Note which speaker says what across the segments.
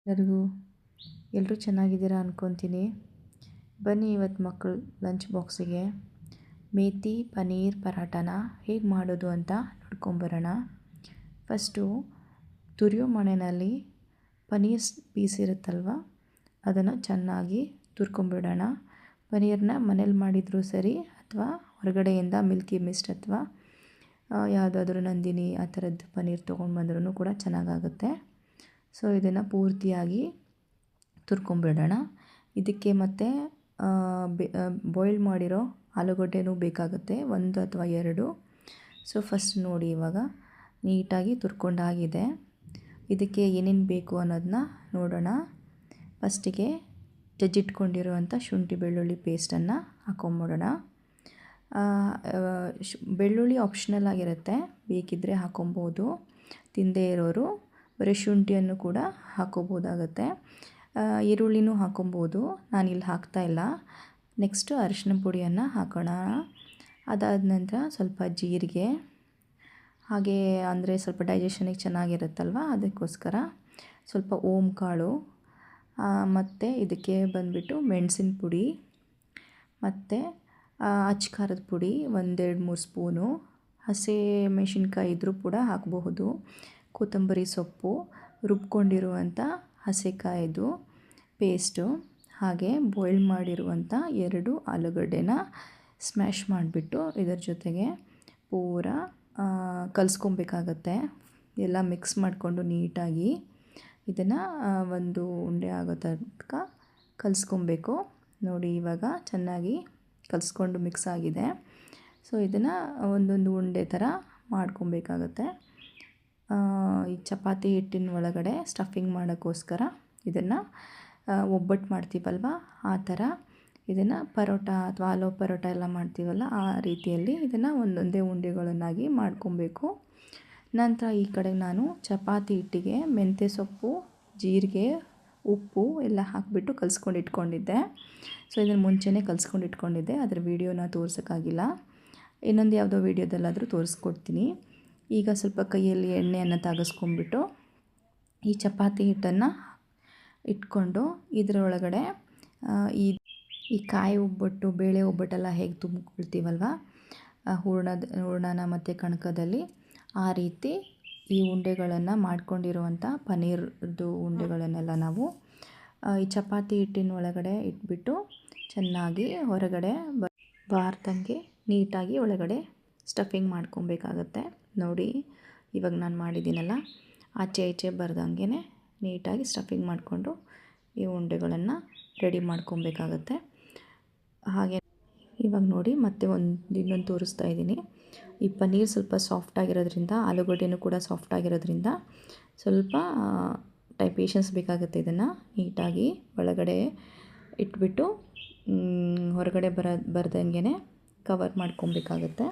Speaker 1: ಎಲ್ಲರಿಗೂ ಎಲ್ಲರೂ ಚೆನ್ನಾಗಿದ್ದೀರಾ ಅಂದ್ಕೊತೀನಿ. ಬನ್ನಿ ಇವತ್ತು ಮಕ್ಕಳು ಲಂಚ್ ಬಾಕ್ಸಿಗೆ ಮೇಥಿ ಪನ್ನೀರ್ ಪರಾಟಾನ ಹೇಗೆ ಮಾಡೋದು ಅಂತ ನೋಡ್ಕೊಂಬರೋಣ. ಫಸ್ಟು ತುರಿಯೋ ಮಣೆಯಲ್ಲಿ ಪನ್ನೀರ್ ಪೀಸ್ ಇರುತ್ತಲ್ವ ಅದನ್ನು ಚೆನ್ನಾಗಿ ತುರ್ಕೊಂಬಿಡೋಣ. ಪನ್ನೀರನ್ನ ಮನೇಲಿ ಮಾಡಿದರೂ ಸರಿ ಅಥವಾ ಹೊರಗಡೆಯಿಂದ ಮಿಲ್ಕಿ ಮಿಸ್ಟ್ ಅಥವಾ ಯಾವುದಾದ್ರೂ ನಂದಿನಿ ಆ ಥರದ್ದು ಪನ್ನೀರ್ ತೊಗೊಂಡು ಬಂದ್ರೂ ಕೂಡ ಚೆನ್ನಾಗಾಗುತ್ತೆ. ಸೊ ಇದನ್ನು ಪೂರ್ತಿಯಾಗಿ ತುರ್ಕೊಂಬಿಡೋಣ. ಇದಕ್ಕೆ ಮತ್ತು ಬಾಯ್ಲ್ ಮಾಡಿರೋ ಆಲೂಗಡ್ಡೆನೂ ಬೇಕಾಗುತ್ತೆ, 1 ಅಥವಾ 2. ಸೊ ಫಸ್ಟ್ ನೋಡಿ ಇವಾಗ ನೀಟಾಗಿ ತುರ್ಕೊಂಡಾಗಿದೆ. ಇದಕ್ಕೆ ಏನೇನು ಬೇಕು ಅನ್ನೋದನ್ನ ನೋಡೋಣ. ಫಸ್ಟಿಗೆ ಜಜ್ಜಿಟ್ಕೊಂಡಿರುವಂಥ ಶುಂಠಿ ಬೆಳ್ಳುಳ್ಳಿ ಪೇಸ್ಟನ್ನು ಹಾಕೊಂಬಿಡೋಣ. ಬೆಳ್ಳುಳ್ಳಿ ಆಪ್ಷನಲ್ ಆಗಿರುತ್ತೆ, ಬೇಕಿದ್ದರೆ ಹಾಕೊಬೋದು. ತಿಂದೇ ಇರೋರು ಬರೀ ಶುಂಠಿಯನ್ನು ಕೂಡ ಹಾಕೋಬೋದಾಗತ್ತೆ. ಈರುಳ್ಳಿನೂ ಹಾಕೊಬೋದು, ನಾನಿಲ್ಲಿ ಹಾಕ್ತಾಯಿಲ್ಲ. ನೆಕ್ಸ್ಟು ಅರಿಶಿನ ಪುಡಿಯನ್ನು ಹಾಕೋಣ. ಅದಾದ ನಂತರ ಸ್ವಲ್ಪ ಜೀರಿಗೆ, ಹಾಗೆ ಅಂದರೆ ಸ್ವಲ್ಪ ಡೈಜೆಷನಿಗೆ ಚೆನ್ನಾಗಿರುತ್ತಲ್ವ ಅದಕ್ಕೋಸ್ಕರ ಸ್ವಲ್ಪ ಓಮ್ ಕಾಳು, ಮತ್ತು ಇದಕ್ಕೆ ಬಂದುಬಿಟ್ಟು ಮೆಣಸಿನ ಪುಡಿ, ಮತ್ತು ಅಚ್ಚ ಖಾರದ ಪುಡಿ 1-2-3 ಸ್ಪೂನು, ಹಸಿ ಮೆಣಸಿನ್ಕಾಯಿ ಇದ್ದರೂ ಕೂಡ ಹಾಕಬಹುದು, ಕೊತ್ತಂಬರಿ ಸೊಪ್ಪು, ರುಬ್ಕೊಂಡಿರುವಂಥ ಹಸಿಕಾಯಿದು ಪೇಸ್ಟು, ಹಾಗೆ ಬಾಯ್ಲ್ ಮಾಡಿರುವಂಥ 2 ಆಲೂಗಡ್ಡೆನ ಸ್ಮ್ಯಾಶ್ ಮಾಡಿಬಿಟ್ಟು ಇದರ ಜೊತೆಗೆ ಪೂರ ಕಲಿಸ್ಕೊಬೇಕಾಗತ್ತೆ. ಎಲ್ಲ ಮಿಕ್ಸ್ ಮಾಡಿಕೊಂಡು ನೀಟಾಗಿ ಇದನ್ನು ಒಂದು ಉಂಡೆ ಆಗೋ ತನಕ ಕಲಿಸ್ಕೊಬೇಕು. ನೋಡಿ ಇವಾಗ ಚೆನ್ನಾಗಿ ಕಲಿಸ್ಕೊಂಡು ಮಿಕ್ಸ್ ಆಗಿದೆ. ಸೊ ಇದನ್ನು ಒಂದೊಂದು ಉಂಡೆ ಥರ ಮಾಡ್ಕೊಬೇಕಾಗತ್ತೆ. ಈ ಚಪಾತಿ ಹಿಟ್ಟಿನ ಒಳಗಡೆ ಸ್ಟಫಿಂಗ್ ಮಾಡೋಕ್ಕೋಸ್ಕರ ಇದನ್ನು ಒಬ್ಬಟ್ಟು ಮಾಡ್ತೀವಲ್ವ ಆ ಥರ ಇದನ್ನು ಪರೋಟ ಅಥವಾ ಆಲೂ ಪರೋಟ ಎಲ್ಲ ಮಾಡ್ತೀವಲ್ಲ ಆ ರೀತಿಯಲ್ಲಿ ಇದನ್ನು ಒಂದೊಂದೇ ಉಂಡೆಗಳನ್ನಾಗಿ ಮಾಡ್ಕೊಬೇಕು. ನಂತರ ಈ ಕಡೆ ನಾನು ಚಪಾತಿ ಹಿಟ್ಟಿಗೆ ಮೆಂತ್ಯ ಸೊಪ್ಪು, ಜೀರಿಗೆ, ಉಪ್ಪು ಎಲ್ಲ ಹಾಕಿಬಿಟ್ಟು ಕಲಿಸ್ಕೊಂಡು ಇಟ್ಕೊಂಡಿದ್ದೆ. ಸೊ ಇದನ್ನು ಮುಂಚೆನೇ ಕಲಿಸ್ಕೊಂಡು ಇಟ್ಕೊಂಡಿದ್ದೆ, ಅದರ ವೀಡಿಯೋನ ತೋರ್ಸೋಕ್ಕಾಗಿಲ್ಲ. ಇನ್ನೊಂದು ಯಾವುದೋ ವೀಡಿಯೋದಲ್ಲಾದರೂ ತೋರಿಸ್ಕೊಡ್ತೀನಿ. ಈಗ ಸ್ವಲ್ಪ ಕೈಯಲ್ಲಿ ಎಣ್ಣೆಯನ್ನು ತಾಗಿಸ್ಕೊಂಡ್ಬಿಟ್ಟು ಈ ಚಪಾತಿ ಹಿಟ್ಟನ್ನು ಇಟ್ಕೊಂಡು ಇದರೊಳಗಡೆ ಈ ಕಾಯಿ ಒಬ್ಬಟ್ಟು, ಬೇಳೆ ಒಬ್ಬಟ್ಟೆಲ್ಲ ಹೇಗೆ ತುಂಬಿಕೊಳ್ತೀವಲ್ವ ಹೂರ್ಣನ ಮತ್ತು ಕಣಕದಲ್ಲಿ, ಆ ರೀತಿ ಈ ಉಂಡೆಗಳನ್ನು ಮಾಡ್ಕೊಂಡಿರುವಂಥ ಪನ್ನೀರ್ದು ಉಂಡೆಗಳನ್ನೆಲ್ಲ ನಾವು ಈ ಚಪಾತಿ ಹಿಟ್ಟಿನ ಒಳಗಡೆ ಇಟ್ಬಿಟ್ಟು ಚೆನ್ನಾಗಿ ಹೊರಗಡೆ ಬಾರ್ದಂಗೆ ನೀಟಾಗಿ ಒಳಗಡೆ ಸ್ಟಫಿಂಗ್ ಮಾಡ್ಕೊಬೇಕಾಗತ್ತೆ. ನೋಡಿ ಇವಾಗ ನಾನು ಮಾಡಿದ್ದೀನಲ್ಲ, ಆಚೆ ಈಚೆ ಬರ್ದಂಗೆ ನೀಟಾಗಿ ಸ್ಟಫಿಂಗ್ ಮಾಡಿಕೊಂಡು ಈ ಉಂಡೆಗಳನ್ನು ರೆಡಿ ಮಾಡ್ಕೊಬೇಕಾಗತ್ತೆ. ಹಾಗೆ ಇವಾಗ ನೋಡಿ ಮತ್ತೆ ಇನ್ನೊಂದು ತೋರಿಸ್ತಾ ಇದ್ದೀನಿ. ಈ ಪನ್ನೀರ್ ಸ್ವಲ್ಪ ಸಾಫ್ಟಾಗಿರೋದ್ರಿಂದ, ಆಲೂಗಡ್ಡೆನೂ ಕೂಡ ಸಾಫ್ಟಾಗಿರೋದ್ರಿಂದ ಸ್ವಲ್ಪ ಪೇಷನ್ಸ್ ಬೇಕಾಗುತ್ತೆ. ಇದನ್ನು ನೀಟಾಗಿ ಒಳಗಡೆ ಇಟ್ಬಿಟ್ಟು ಹೊರಗಡೆ ಬರ್ದಂಗೆ ಕವರ್ ಮಾಡ್ಕೊಬೇಕಾಗತ್ತೆ.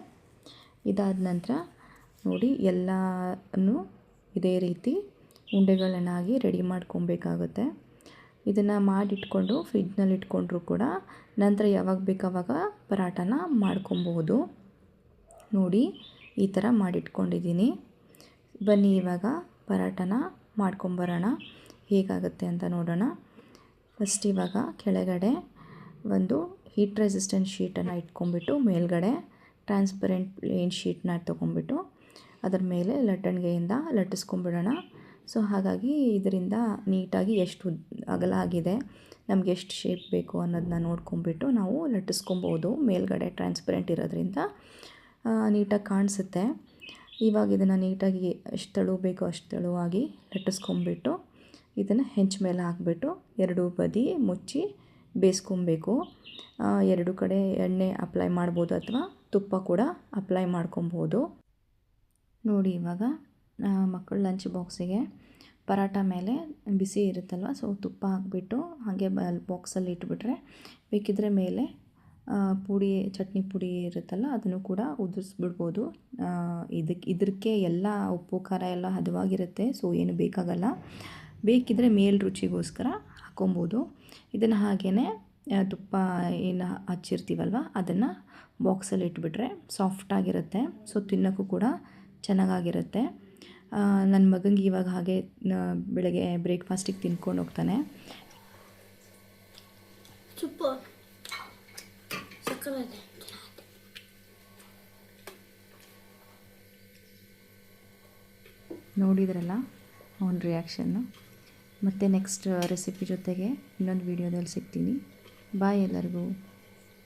Speaker 1: ಇದಾದ ನಂತರ ನೋಡಿ ಎಲ್ಲನೂ ಇದೇ ರೀತಿ ಉಂಡೆಗಳನ್ನಾಗಿ ರೆಡಿ ಮಾಡ್ಕೊಬೇಕಾಗುತ್ತೆ. ಇದನ್ನು ಮಾಡಿಟ್ಕೊಂಡು ಫ್ರಿಡ್ಜ್ನಲ್ಲಿ ಇಟ್ಕೊಂಡ್ರೂ ಕೂಡ ನಂತರ ಯಾವಾಗ ಬೇಕಾವಾಗ ಪರಾಟನ ಮಾಡ್ಕೊಬಹುದು. ನೋಡಿ ಈ ಥರ ಮಾಡಿಟ್ಕೊಂಡಿದ್ದೀನಿ. ಬನ್ನಿ ಇವಾಗ ಪರಾಟನ ಮಾಡ್ಕೊಂಬರೋಣ, ಹೇಗಾಗುತ್ತೆ ಅಂತ ನೋಡೋಣ. ಫಸ್ಟ್ ಇವಾಗ ಕೆಳಗಡೆ ಒಂದು ಹೀಟ್ ರೆಸಿಸ್ಟೆಂಟ್ ಶೀಟನ್ನು ಇಟ್ಕೊಂಡ್ಬಿಟ್ಟು ಮೇಲ್ಗಡೆ ಟ್ರಾನ್ಸ್ಪರೆಂಟ್ ಪ್ಲೇನ್ ಶೀಟ್ನ ತೊಗೊಂಡ್ಬಿಟ್ಟು ಅದರ ಮೇಲೆ ಲಟ್ಟಣಿಗೆಯಿಂದ ಲಟ್ಟಿಸ್ಕೊಂಬಿಡೋಣ. ಸೊ ಹಾಗಾಗಿ ಇದರಿಂದ ನೀಟಾಗಿ ಎಷ್ಟು ಅಗಲ ಆಗಿದೆ, ನಮಗೆ ಎಷ್ಟು ಶೇಪ್ ಬೇಕು ಅನ್ನೋದನ್ನ ನೋಡ್ಕೊಂಬಿಟ್ಟು ನಾವು ಲಟ್ಟಿಸ್ಕೊಬೋದು. ಮೇಲ್ಗಡೆ ಟ್ರಾನ್ಸ್ಪರೆಂಟ್ ಇರೋದ್ರಿಂದ ನೀಟಾಗಿ ಕಾಣಿಸುತ್ತೆ. ಇವಾಗ ಇದನ್ನು ನೀಟಾಗಿ ಎಷ್ಟು ತೆಳು ಬೇಕೋ ಅಷ್ಟು ತೆಳುವಾಗಿ ಲಟ್ಟಿಸ್ಕೊಂಬಿಟ್ಟು ಇದನ್ನು ಹೆಂಚು ಮೇಲೆ ಹಾಕಿಬಿಟ್ಟು 2 ಬದಿ ಮುಚ್ಚಿ ಬೇಯಿಸ್ಕೊಬೇಕು. 2 ಕಡೆ ಎಣ್ಣೆ ಅಪ್ಲೈ ಮಾಡ್ಬೋದು ಅಥವಾ ತುಪ್ಪ ಕೂಡ ಅಪ್ಲೈ ಮಾಡ್ಕೊಬೋದು. ನೋಡಿ ಇವಾಗ ಮಕ್ಕಳು ಲಂಚ್ ಬಾಕ್ಸಿಗೆ ಪರಾಟ ಮೇಲೆ ಬಿಸಿ ಇರುತ್ತಲ್ವ, ಸೊ ತುಪ್ಪ ಹಾಕಿಬಿಟ್ಟು ಹಾಗೆ ಬಾಕ್ಸಲ್ಲಿ ಇಟ್ಬಿಟ್ರೆ ಬೇಕಿದ್ದರೆ ಮೇಲೆ ಚಟ್ನಿ ಪುಡಿ ಇರುತ್ತಲ್ಲ ಅದನ್ನು ಕೂಡ ಉದುರಿಸ್ಬಿಡ್ಬೋದು. ಇದಕ್ಕೆ ಎಲ್ಲ ಉಪ್ಪು ಖಾರ ಎಲ್ಲ ಹದವಾಗಿರುತ್ತೆ, ಸೊ ಏನು ಬೇಕಾಗಲ್ಲ. ಬೇಕಿದ್ದರೆ ಮೇಲ್ ರುಚಿಗೋಸ್ಕರ ಹಾಕೊಬೋದು. ಇದನ್ನು ಹಾಗೇ ತುಪ್ಪ ಏನು ಹಚ್ಚಿರ್ತೀವಲ್ವ ಅದನ್ನು ಬಾಕ್ಸಲ್ಲಿ ಇಟ್ಬಿಟ್ರೆ ಸಾಫ್ಟಾಗಿರುತ್ತೆ, ಸೊ ತಿನ್ನೋಕ್ಕೂ ಕೂಡ ಚೆನ್ನಾಗಿರುತ್ತೆ. ನನ್ನ ಮಗನಿಗೆ ಇವಾಗ ಹಾಗೆ ಬೆಳಗ್ಗೆ ಬ್ರೇಕ್ಫಾಸ್ಟಿಗೆ ತಿನ್ಕೊಂಡು ಹೋಗ್ತಾನೆ. ನೋಡಿದ್ರಲ್ಲ ಅವನ ರಿಯಾಕ್ಷನ್ನು. ಮತ್ತು ನೆಕ್ಸ್ಟ್ ರೆಸಿಪಿ ಜೊತೆಗೆ ಇನ್ನೊಂದು ವೀಡಿಯೋದಲ್ಲಿ ಸಿಗ್ತೀನಿ. ಬಾಯ್ ಎಲ್ಲರಿಗೂ.